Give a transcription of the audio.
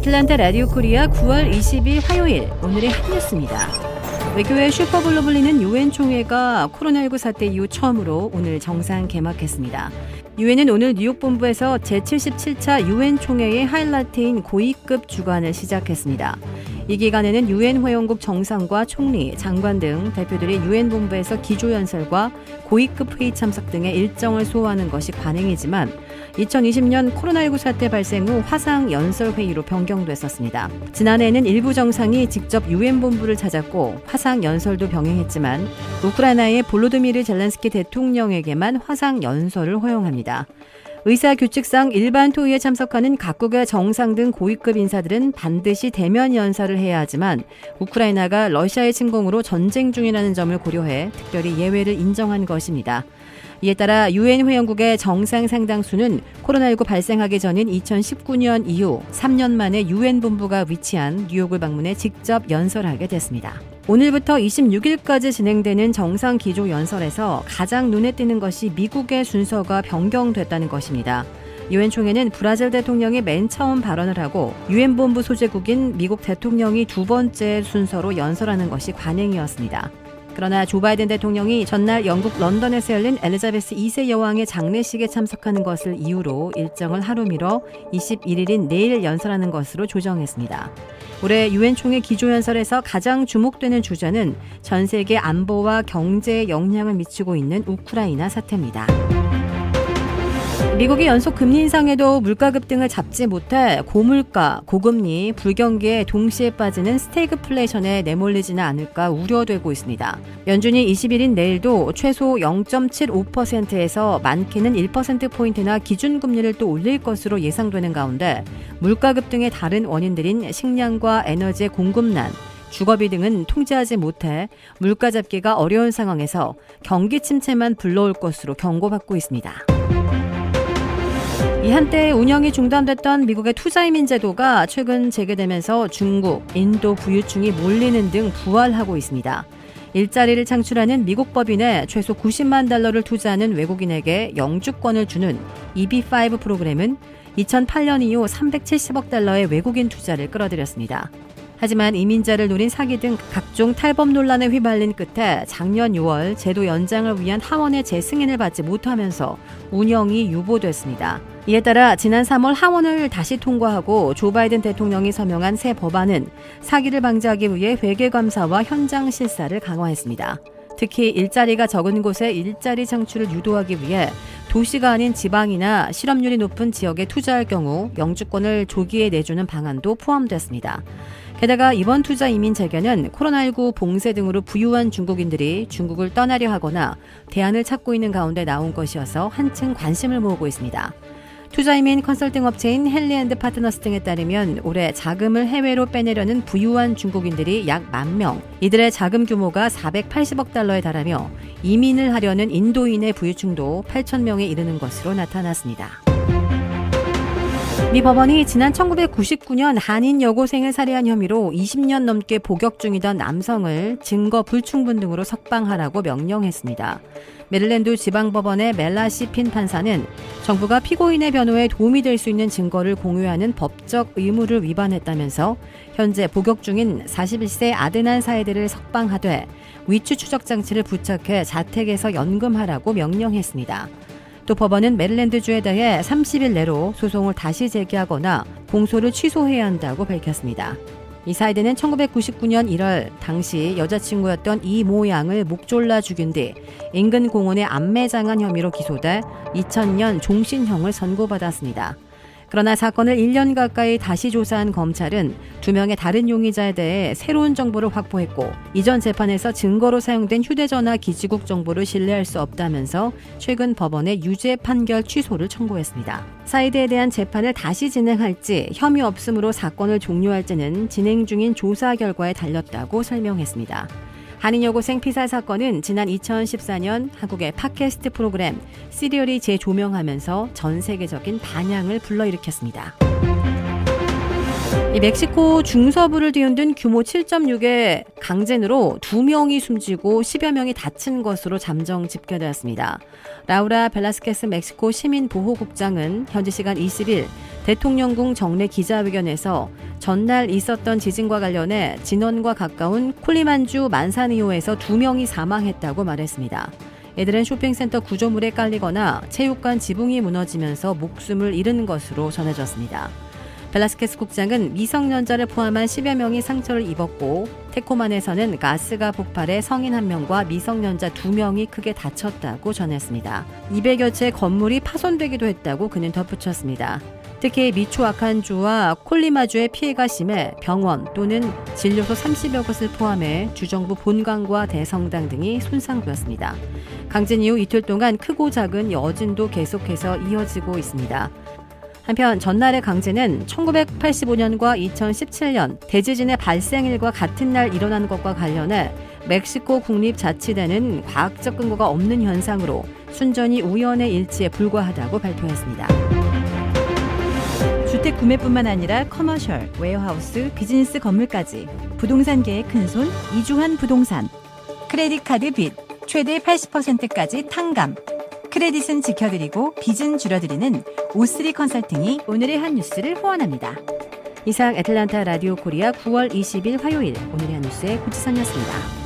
애틀란타 라디오 코리아 9월 20일 화요일 오늘의 한 뉴스입니다. 외교의 슈퍼볼로 불리는 유엔 총회가 코로나19 사태 이후 처음으로 오늘 정상 개막했습니다. 유엔은 오늘 뉴욕 본부에서 제77차 유엔 총회의 하이라이트인 고위급 주관을 시작했습니다. 이 기간에는 유엔 회원국 정상과 총리, 장관 등 대표들이 유엔 본부에서 기조연설과 고위급 회의 참석 등의 일정을 소화하는 것이 관행이지만 2020년 코로나19 사태 발생 후 화상 연설 회의로 변경됐었습니다. 지난해에는 일부 정상이 직접 유엔 본부를 찾았고 화상 연설도 병행했지만 우크라이나의 볼로드미르 젤렌스키 대통령에게만 화상 연설을 허용합니다. 의사규칙상 일반 토의에 참석하는 각국의 정상 등 고위급 인사들은 반드시 대면 연설을 해야 하지만 우크라이나가 러시아의 침공으로 전쟁 중이라는 점을 고려해 특별히 예외를 인정한 것입니다. 이에 따라 유엔 회원국의 정상 상당수는 코로나19 발생하기 전인 2019년 이후 3년 만에 유엔 본부가 위치한 뉴욕을 방문해 직접 연설하게 됐습니다. 오늘부터 26일까지 진행되는 정상 기조 연설에서 가장 눈에 띄는 것이 미국의 순서가 변경됐다는 것입니다. 유엔 총회는 브라질 대통령이 맨 처음 발언을 하고 유엔 본부 소재국인 미국 대통령이 두 번째 순서로 연설하는 것이 관행이었습니다. 그러나 조 바이든 대통령이 전날 영국 런던에서 열린 엘리자베스 2세 여왕의 장례식에 참석하는 것을 이유로 일정을 하루 미뤄 21일인 내일 연설하는 것으로 조정했습니다. 올해 유엔 총회 기조연설에서 가장 주목되는 주제는 전 세계 안보와 경제에 영향을 미치고 있는 우크라이나 사태입니다. 미국이 연속 금리 인상에도 물가 급등을 잡지 못해 고물가, 고금리, 불경기에 동시에 빠지는 스태그플레이션에 내몰리지는 않을까 우려되고 있습니다. 연준이 20일인 내일도 최소 0.75%에서 많게는 1%포인트나 기준금리를 또 올릴 것으로 예상되는 가운데 물가 급등의 다른 원인들인 식량과 에너지의 공급난, 주거비 등은 통제하지 못해 물가 잡기가 어려운 상황에서 경기 침체만 불러올 것으로 경고받고 있습니다. 이 한때 운영이 중단됐던 미국의 투자이민 제도가 최근 재개되면서 중국, 인도 부유층이 몰리는 등 부활하고 있습니다. 일자리를 창출하는 미국 법인에 최소 90만 달러를 투자하는 외국인에게 영주권을 주는 EB5 프로그램은 2008년 이후 370억 달러의 외국인 투자를 끌어들였습니다. 하지만 이민자를 노린 사기 등 각종 탈법 논란에 휘말린 끝에 작년 6월 제도 연장을 위한 하원의 재승인을 받지 못하면서 운영이 유보됐습니다. 이에 따라 지난 3월 하원을 다시 통과하고 조 바이든 대통령이 서명한 새 법안은 사기를 방지하기 위해 회계감사와 현장 실사를 강화했습니다. 특히 일자리가 적은 곳에 일자리 창출을 유도하기 위해 도시가 아닌 지방이나 실업률이 높은 지역에 투자할 경우 영주권을 조기에 내주는 방안도 포함됐습니다. 게다가 이번 투자 이민 재개는 코로나19 봉쇄 등으로 부유한 중국인들이 중국을 떠나려 하거나 대안을 찾고 있는 가운데 나온 것이어서 한층 관심을 모으고 있습니다. 투자이민 컨설팅 업체인 헨리앤드 파트너스 등에 따르면 올해 자금을 해외로 빼내려는 부유한 중국인들이 약 10,000명, 이들의 자금 규모가 480억 달러에 달하며 이민을 하려는 인도인의 부유층도 8,000명에 이르는 것으로 나타났습니다. 미 법원이 지난 1999년 한인 여고생을 살해한 혐의로 20년 넘게 복역 중이던 남성을 증거 불충분 등으로 석방하라고 명령했습니다. 메릴랜드 지방법원의 멜라시 핀 판사는 정부가 피고인의 변호에 도움이 될 수 있는 증거를 공유하는 법적 의무를 위반했다면서 현재 복역 중인 41세 아드난 사회들을 석방하되 위치 추적 장치를 부착해 자택에서 연금하라고 명령했습니다. 또 법원은 메릴랜드주에 대해 30일 내로 소송을 다시 제기하거나 공소를 취소해야 한다고 밝혔습니다. 이 사이드는 1999년 1월 당시 여자친구였던 이 모 양을 목 졸라 죽인 뒤 인근 공원에 암매장한 혐의로 기소돼 2000년 종신형을 선고받았습니다. 그러나 사건을 1년 가까이 다시 조사한 검찰은 2명의 다른 용의자에 대해 새로운 정보를 확보했고 이전 재판에서 증거로 사용된 휴대전화 기지국 정보를 신뢰할 수 없다면서 최근 법원에 유죄 판결 취소를 청구했습니다. 사이드에 대한 재판을 다시 진행할지 혐의 없음으로 사건을 종료할지는 진행 중인 조사 결과에 달렸다고 설명했습니다. 한인 여고생 피살 사건은 지난 2014년 한국의 팟캐스트 프로그램 시리얼이 재조명하면서 전 세계적인 반향을 불러일으켰습니다. 멕시코 중서부를 뒤흔든 규모 7.6의 강진으로 2명이 숨지고 10여 명이 다친 것으로 잠정 집계되었습니다. 라우라 벨라스케스 멕시코 시민보호국장은 현지 시간 20일 대통령궁 정례 기자회견에서 전날 있었던 지진과 관련해 진원과 가까운 콜리만주 만사니호에서 2명이 사망했다고 말했습니다. 이들은 쇼핑센터 구조물에 깔리거나 체육관 지붕이 무너지면서 목숨을 잃은 것으로 전해졌습니다. 벨라스케스 국장은 미성년자를 포함한 10여 명이 상처를 입었고 테코만에서는 가스가 폭발해 성인 1명과 미성년자 2명이 크게 다쳤다고 전했습니다. 200여 채 건물이 파손되기도 했다고 그는 덧붙였습니다. 특히 미초아칸주와 콜리마주의 피해가 심해 병원 또는 진료소 30여 곳을 포함해 주정부 본관과 대성당 등이 손상되었습니다. 강진 이후 이틀 동안 크고 작은 여진도 계속해서 이어지고 있습니다. 한편 전날의 강진은 1985년과 2017년 대지진의 발생일과 같은 날 일어난 것과 관련해 멕시코 국립자치대는 과학적 근거가 없는 현상으로 순전히 우연의 일치에 불과하다고 발표했습니다. 주택 구매뿐만 아니라 커머셜, 웨어하우스, 비즈니스 건물까지 부동산계의 큰손 이주환 부동산. 크레딧 카드 빚 최대 80%까지 탕감. 크레딧은 지켜드리고 빚은 줄여드리는 O3 컨설팅이 오늘의 한 뉴스를 후원합니다. 이상 애틀란타 라디오 코리아 9월 20일 화요일 오늘의 한 뉴스의 고지선이었습니다.